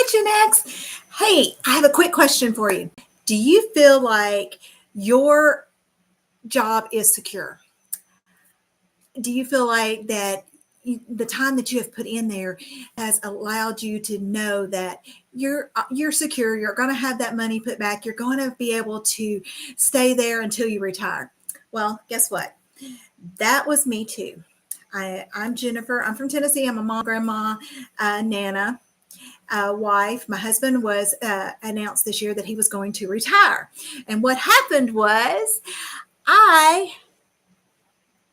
Hi, Gen X. Hey, I have a quick question for you. Do you feel like your job is secure? Do you feel like that the time that you have put in there has allowed you to know that you're secure, you're going to have that money put back, you're going to be able to stay there until you retire? Well, guess what? That was me too. I'm Jennifer. I'm from Tennessee. I'm a mom, grandma, nana, wife. My husband was announced this year that he was going to retire. And what happened was I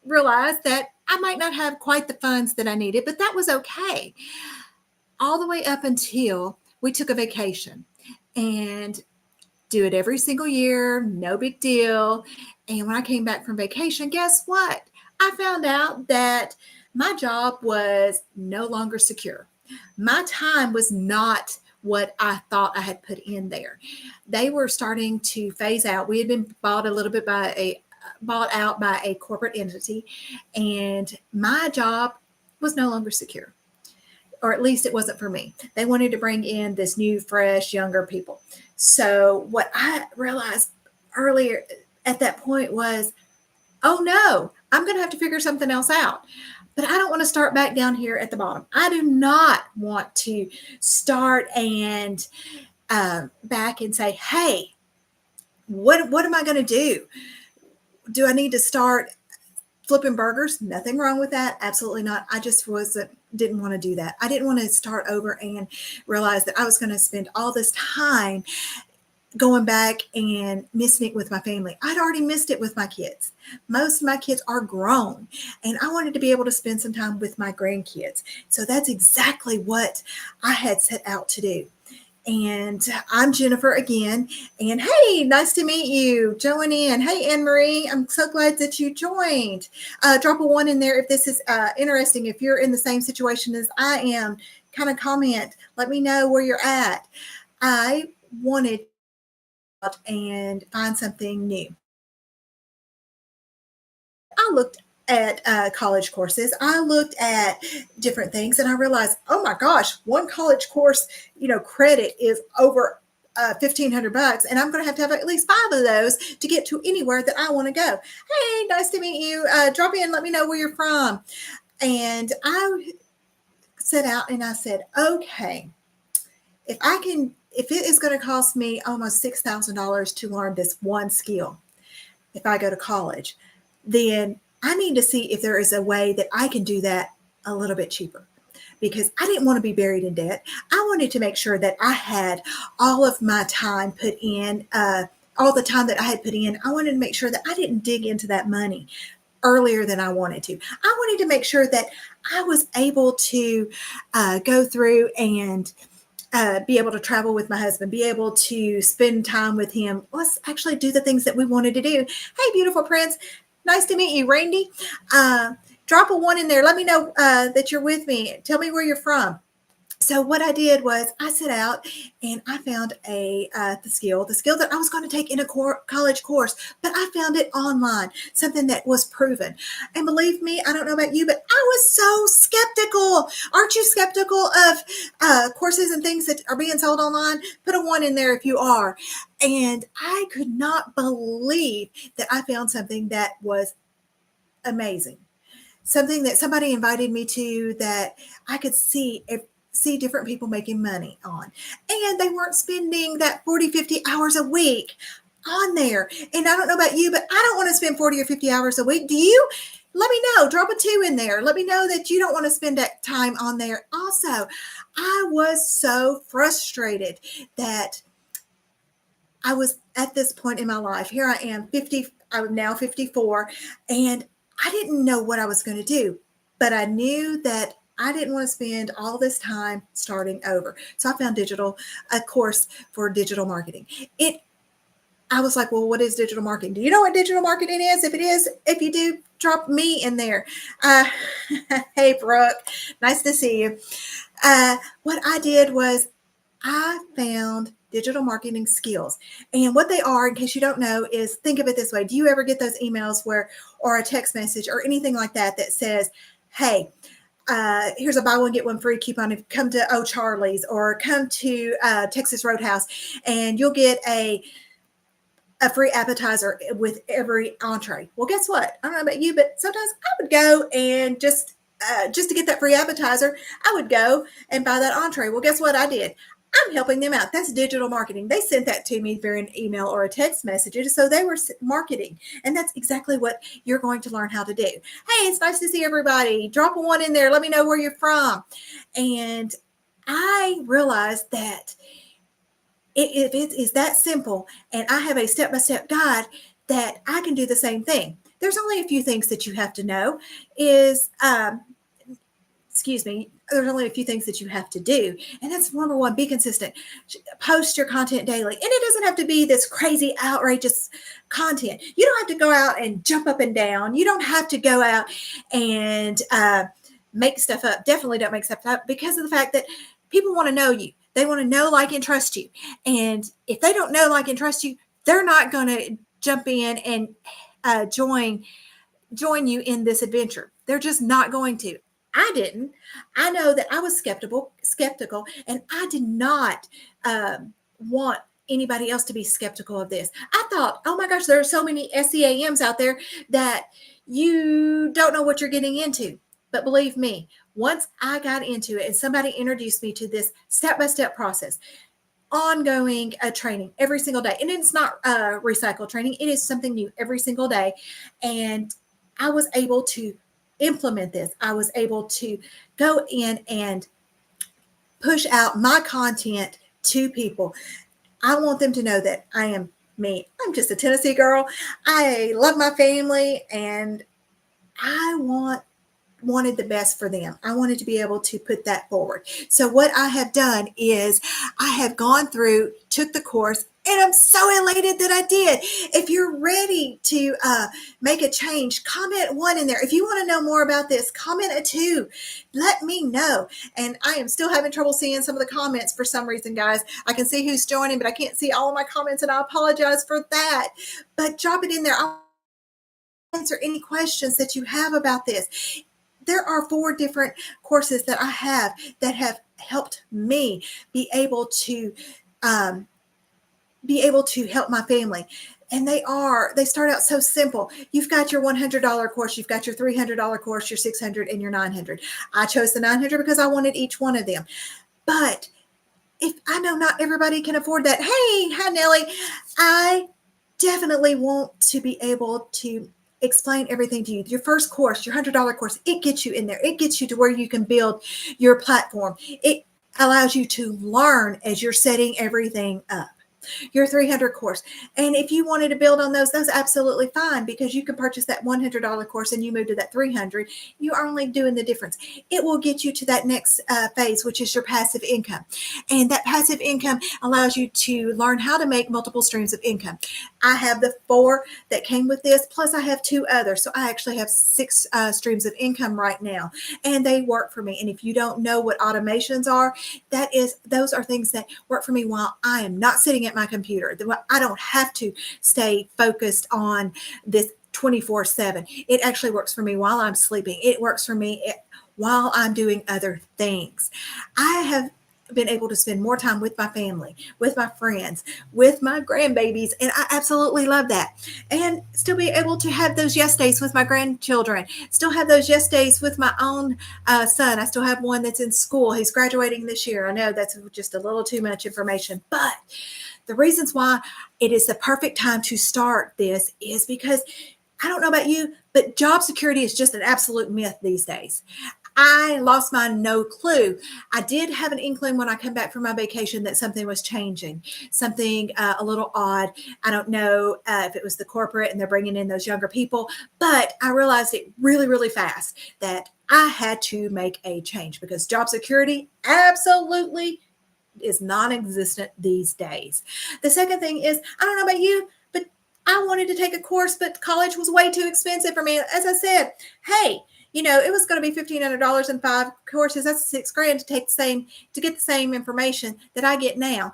realized that I might not have quite the funds that I needed, but that was okay. All the way up until we took a vacation and do it every single year, no big deal. And when I came back from vacation, guess what? I found out that my job was no longer secure. My time was not what I thought I had put in there. They were starting to phase out. We had been bought out by a corporate entity, and my job was no longer secure, or at least it wasn't for me. They wanted to bring in this new, fresh, younger people. So what I realized earlier at that point was, oh no, I'm going to have to figure something else out. But I don't want to start back down here at the bottom. I do not want to start and back and say, hey, what am I going to do? Do I need to start flipping burgers? Nothing wrong with that. Absolutely not. I just didn't want to do that. I didn't want to start over and realize that I was going to spend all this time going back and missing it with my family. I'd already missed it with my kids. Most of my kids are grown, and I wanted to be able to spend some time with my grandkids. So that's exactly what I had set out to do. And I'm Jennifer again. And hey, nice to meet you, Joe and Ann. Hey, Anne Marie, I'm so glad that you joined. Drop a 1 in there if this is interesting. If you're in the same situation as I am, kind of comment. Let me know where you're at. I wanted and find something new. I looked at college courses. I looked at different things, and I realized, oh my gosh, one college course, credit is over $1,500, and I'm going to have at least 5 of those to get to anywhere that I want to go. Hey, nice to meet you. Drop in, let me know where you're from. And I set out and I said, okay, if it is going to cost me almost $6,000 to learn this one skill, if I go to college, then I need to see if there is a way that I can do that a little bit cheaper, because I didn't want to be buried in debt. I wanted to make sure that I had all of my time put in, all the time that I had put in. I wanted to make sure that I didn't dig into that money earlier than I wanted to. I wanted to make sure that I was able to go through and be able to travel with my husband, be able to spend time with him. Let's actually do the things that we wanted to do. Hey, beautiful Prince. Nice to meet you, Randy. Drop a 1 in there. Let me know that you're with me. Tell me where you're from. So what I did was I set out and I found the skill that I was going to take in a college course, but I found it online, something that was proven. And believe me, I don't know about you, but I was so skeptical. Aren't you skeptical of courses and things that are being sold online? Put a 1 in there if you are. And I could not believe that I found something that was amazing. Something that somebody invited me to that I could see different people making money on. And they weren't spending that 40, 50 hours a week on there. And I don't know about you, but I don't want to spend 40 or 50 hours a week. Do you? Let me know. Drop a 2 in there. Let me know that you don't want to spend that time on there. Also, I was so frustrated that I was at this point in my life. Here I am, 50. I'm now 54, and I didn't know what I was going to do, but I knew that I didn't want to spend all this time starting over. So I found a course for digital marketing. I was like, well, what is digital marketing? Do you know what digital marketing is? If you do, drop me in there. Hey, Brooke, nice to see you. What I did was I found digital marketing skills. And what they are, in case you don't know, is, think of it this way. Do you ever get those emails or a text message or anything like that says, hey, here's a buy one get one free coupon. If you come to O'Charlie's or come to Texas Roadhouse, and you'll get a free appetizer with every entree. Well, guess what? I don't know about you, but sometimes I would go and just to get that free appetizer, I would go and buy that entree. Well, guess what I did? I'm helping them out. That's digital marketing. They sent that to me via an email or a text message. So they were marketing. And that's exactly what you're going to learn how to do. Hey, it's nice to see everybody. Drop a one in there. Let me know where you're from. And I realized that if it is that simple and I have a step-by-step guide, that I can do the same thing. There's only a few things that you have to know there's only a few things that you have to do. And that's number one, be consistent. Post your content daily. And it doesn't have to be this crazy, outrageous content. You don't have to go out and jump up and down. You don't have to go out and make stuff up. Definitely don't make stuff up, because of the fact that people want to know you. They want to know, like, and trust you. And if they don't know, like, and trust you, they're not going to jump in and join you in this adventure. They're just not going to. I didn't. I know that I was skeptical, and I did not want anybody else to be skeptical of this. I thought, oh my gosh, there are so many SEAMs out there that you don't know what you're getting into. But believe me, once I got into it and somebody introduced me to this step-by-step process, ongoing training every single day, and it's not recycle training, it is something new every single day, and I was able to implement this. I was able to go in and push out my content to people. I want them to know that I am me. I'm just a Tennessee girl. I love my family, and I wanted the best for them. I wanted to be able to put that forward. So what I have done is I have gone through, took the course, and I'm so elated that I did. If you're ready to make a change, comment 1 in there. If you want to know more about this, comment a 2. Let me know. And I am still having trouble seeing some of the comments for some reason, guys. I can see who's joining, but I can't see all of my comments, and I apologize for that. But drop it in there. I'll answer any questions that you have about this. There are 4 different courses that I have that have helped me be able to help my family. And they start out so simple. You've got your $100 course, you've got your $300 course, your $600, and your $900. I chose the $900 because I wanted each one of them. But if I know not everybody can afford that. Hey, hi, Nellie. I definitely want to be able to explain everything to you. Your first course, your $100 course, it gets you in there. It gets you to where you can build your platform. It allows you to learn as you're setting everything up. Your $300 course. And if you wanted to build on those, that's absolutely fine, because you can purchase that $100 course and you move to that $300. You're only doing the difference. It will get you to that next phase, which is your passive income. And that passive income allows you to learn how to make multiple streams of income. I have the 4 that came with this, plus I have 2 others. So I actually have 6 streams of income right now, and they work for me. And if you don't know what automations are, those are things that work for me while I am not sitting at my computer. I don't have to stay focused on this 24/7. It actually works for me while I'm sleeping. It works for me while I'm doing other things. I have been able to spend more time with my family, with my friends, with my grandbabies, and I absolutely love that. And still be able to have those yes days with my grandchildren, still have those yes days with my own son. I still have one that's in school. He's graduating this year. I know that's just a little too much information, but the reasons why it is the perfect time to start this is because, I don't know about you, but job security is just an absolute myth these days. I lost my no clue. I did have an inkling when I come back from my vacation that something was changing, something a little odd. I don't know if it was the corporate and they're bringing in those younger people, but I realized it really, really fast that I had to make a change, because job security absolutely is non-existent these days. The second thing is, I don't know about you, but I wanted to take a course, but college was way too expensive for me. As I said, hey, it was going to be $1,500 in 5 courses. That's $6,000 to get the same information that I get now.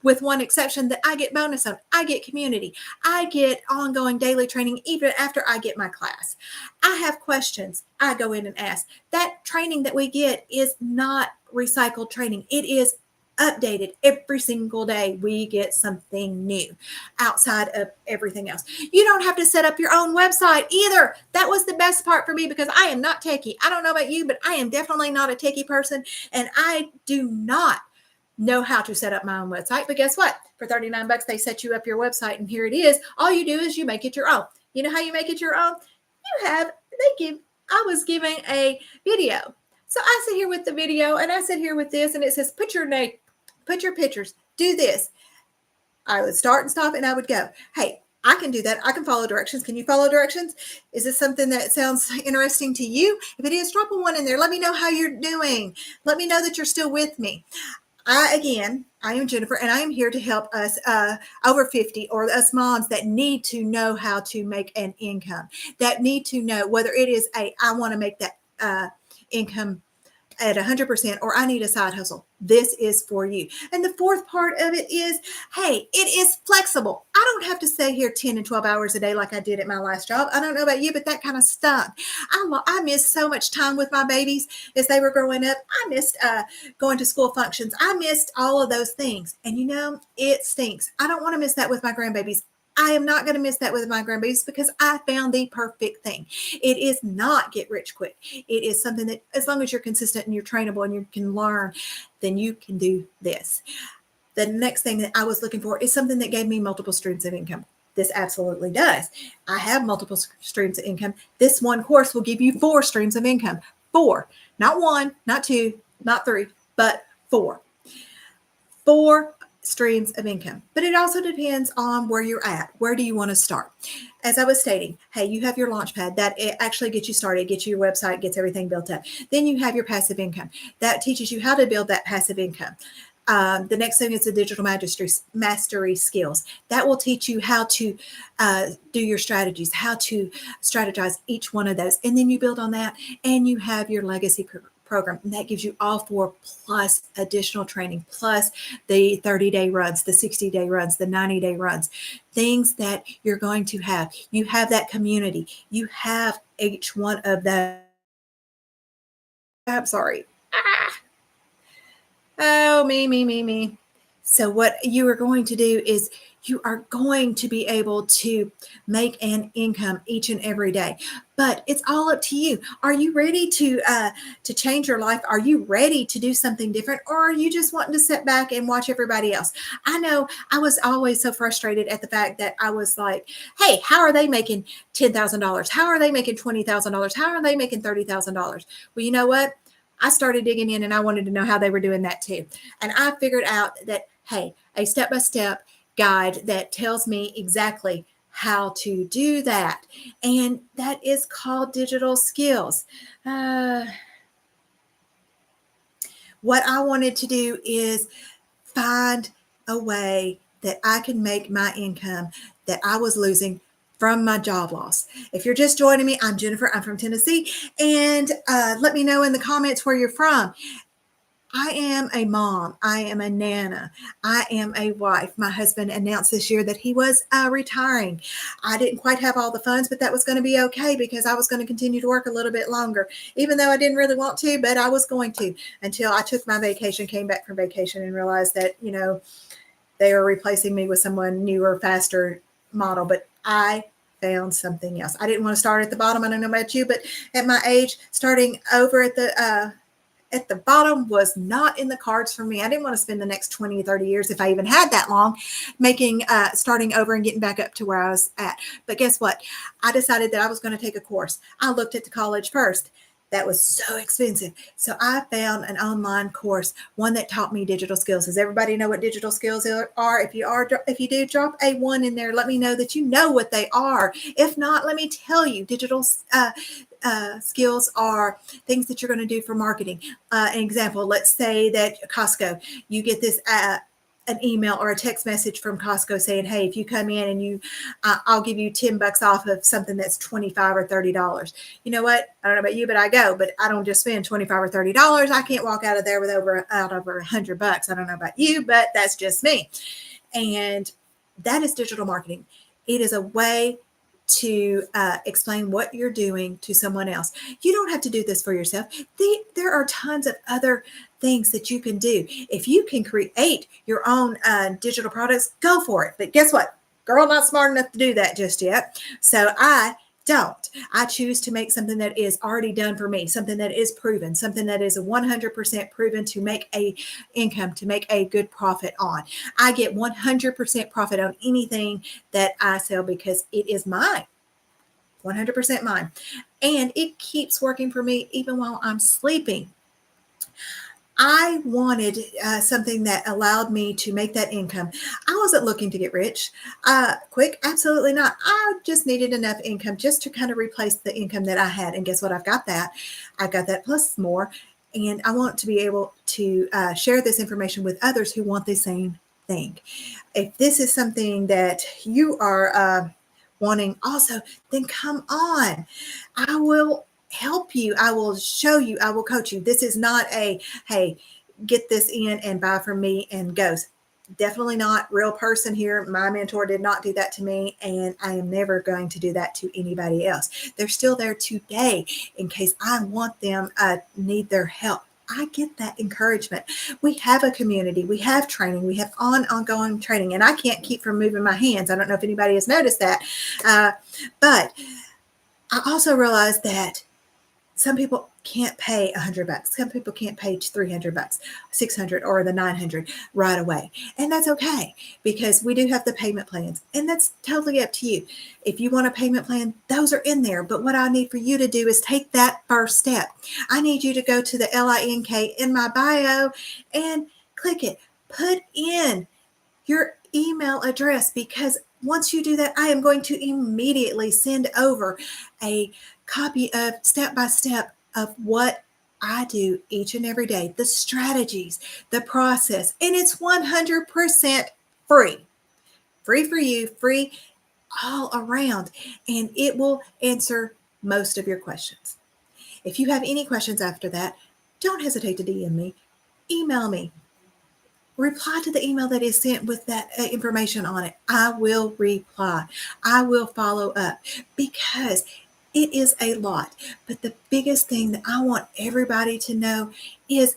with one exception that I get bonus on. I get community. I get ongoing daily training even after I get my class. I have questions. I go in and ask. That training that we get is not recycled training. It is updated every single day. We get something new outside of everything else. You don't have to set up your own website either. That was the best part for me because I am not techie. I don't know about you, but I am definitely not a techie person, and I do not know how to set up my own website. But guess what? For $39, they set you up your website, and here it is. All you do is you make it your own. You know how you make it your own? I was giving a video. So I sit here with the video, and I sit here with this, and it says, put your name, put your pictures, do this. I would start and stop, and I would go, hey, I can do that. I can follow directions. Can you follow directions? Is this something that sounds interesting to you? If it is, drop a 1 in there. Let me know how you're doing. Let me know that you're still with me. I am Jennifer, and I am here to help us over 50 or us moms that need to know how to make an income, that need to know whether it is I want to make that income at 100% or I need a side hustle. This is for you. And the fourth part of it is, hey, it is flexible. I don't have to stay here 10 and 12 hours a day like I did at my last job. I don't know about you, but that kind of stunk. I missed so much time with my babies as they were growing up. I missed going to school functions. I missed all of those things. And you know, it stinks. I don't want to miss that with my grandbabies. I am not going to miss that with my grandbabies because I found the perfect thing. It is not get rich quick. It is something that as long as you're consistent and you're trainable and you can learn, then you can do this. The next thing that I was looking for is something that gave me multiple streams of income. This absolutely does. I have multiple streams of income. This one course will give you 4 streams of income. 4, not 1, not 2, not 3, but 4. 4 streams of income. But it also depends on where you're at. Where do you want to start? As I was stating, hey, you have your Launchpad that it actually gets you started, gets you your website, gets everything built up. Then you have your passive income that teaches you how to build that passive income. The next thing is the digital mastery skills that will teach you how to do your strategies, how to strategize each one of those. And then you build on that and you have your legacy program. And that gives you all 4 plus additional training, plus the 30-day runs, the 60-day runs, the 90-day runs, things that you're going to have. You have that community. You have each one of those. I'm sorry. Oh, me. So what you are going to do is you are going to be able to make an income each and every day. But it's all up to you. Are you ready to change your life? Are you ready to do something different? Or are you just wanting to sit back and watch everybody else? I know I was always so frustrated at the fact that I was like, hey, how are they making $10,000? How are they making $20,000? How are they making $30,000? Well, you know what? I started digging in and I wanted to know how they were doing that too. And I figured out that, hey, a step-by-step guide that tells me exactly how to do that. And that is called Digital Skills. What I wanted to do is find a way that I can make my income that I was losing from my job loss. If you're just joining me, I'm Jennifer. I'm from Tennessee. And let me know in the comments where you're from. I am a mom. I am a nana. I am a wife. My husband announced this year that he was retiring. I didn't quite have all the funds, but that was going to be okay because I was going to continue to work a little bit longer, even though I didn't really want to, but I was going to until I took my vacation, came back from vacation and realized that, you know, they were replacing me with someone newer, faster model, but I found something else. I didn't want to start at the bottom. I don't know about you, but at my age, starting over at the bottom was not in the cards for me. I didn't want to spend the next 20 or 30 years, if I even had that long, starting over and getting back up to where I was at. But guess what? I decided that I was going to take a course. I looked at the college first. That was so expensive. So I found an online course, one that taught me digital skills. Does everybody know what digital skills are? If you do, drop a 1 in there. Let me know that you know what they are. If not, let me tell you, digital skills are things that you're going to do for marketing. An example, let's say that Costco, you get this an email or a text message from Costco saying, hey, if you come in and I'll give you $10 off of something that's $25 or $30. You know what? I don't know about you, but I don't just spend $25 or $30. I can't walk out of there with over $100. I don't know about you, but that's just me. And that is digital marketing. It is a way to explain what you're doing to someone else. You don't have to do this for yourself. There are tons of other things that you can do. If you can create your own digital products, go for it. But guess what? Girl, not smart enough to do that just yet. So I don't. I choose to make something that is already done for me, something that is proven, something that is 100% proven to make a income, to make a good profit on. I get 100% profit on anything that I sell because it is mine, 100% mine. And it keeps working for me even while I'm sleeping. I wanted something that allowed me to make that income. I wasn't looking to get rich quick. Absolutely not. I just needed enough income just to kind of replace the income that I had. And guess what? I've got that. I got that plus more. And I want to be able to share this information with others who want the same thing. If this is something that you are wanting also, then come on. I will help you. I will show you. I will coach you. This is not a, hey, get this in and buy from me and goes. Definitely not real person here. My mentor did not do that to me, and I am never going to do that to anybody else. They're still there today in case I want them, need their help. I get that encouragement. We have a community. We have training. We have ongoing training, and I can't keep from moving my hands. I don't know if anybody has noticed that, but I also realized that some people can't pay $100. Some people can't pay $300, 600, or the 900 right away. And that's okay because we do have the payment plans, and that's totally up to you. If you want a payment plan, those are in there. But what I need for you to do is take that first step. I need you to go to the link in my bio and click it. Put in your email address, because once you do that, I am going to immediately send over a copy of step-by-step of what I do each and every day, the strategies, the process, and it's 100% free. Free for you, free all around, and it will answer most of your questions. If you have any questions after that, don't hesitate to DM me, email me. Reply to the email that is sent with that information on it. I will reply. I will follow up because it is a lot. But the biggest thing that I want everybody to know is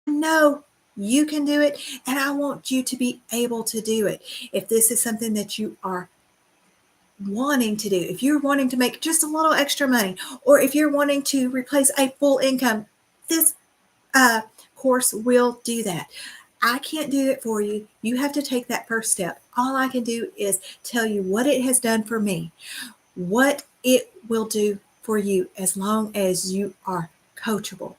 know you can do it, and I want you to be able to do it. If this is something that you are wanting to do, if you're wanting to make just a little extra money, or if you're wanting to replace a full income, this course will do that. I can't do it for you. You have to take that first step. All I can do is tell you what it has done for me, what it will do for you as long as you are coachable,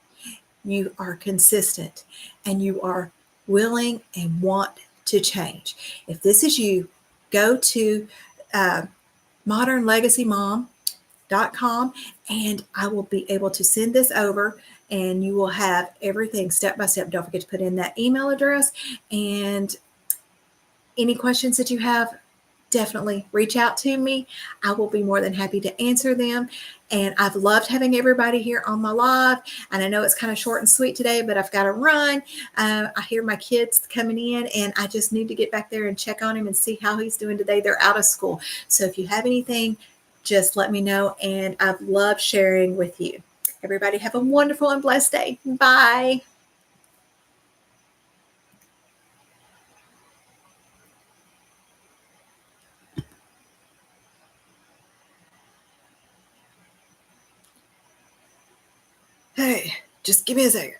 you are consistent, and you are willing and want to change. If this is you, go to modernlegacymom.com and I will be able to send this over, and you will have everything step by step. Don't forget to put in that email address, and any questions that you have, definitely reach out to me. I will be more than happy to answer them. And I've loved having everybody here on my live. And I know it's kind of short and sweet today, but I've got to run. I hear my kids coming in, and I just need to get back there and check on him and see how he's doing today. They're out of school. So if you have anything, just let me know. And I've loved sharing with you. Everybody have a wonderful and blessed day. Bye. Hey, just give me a second.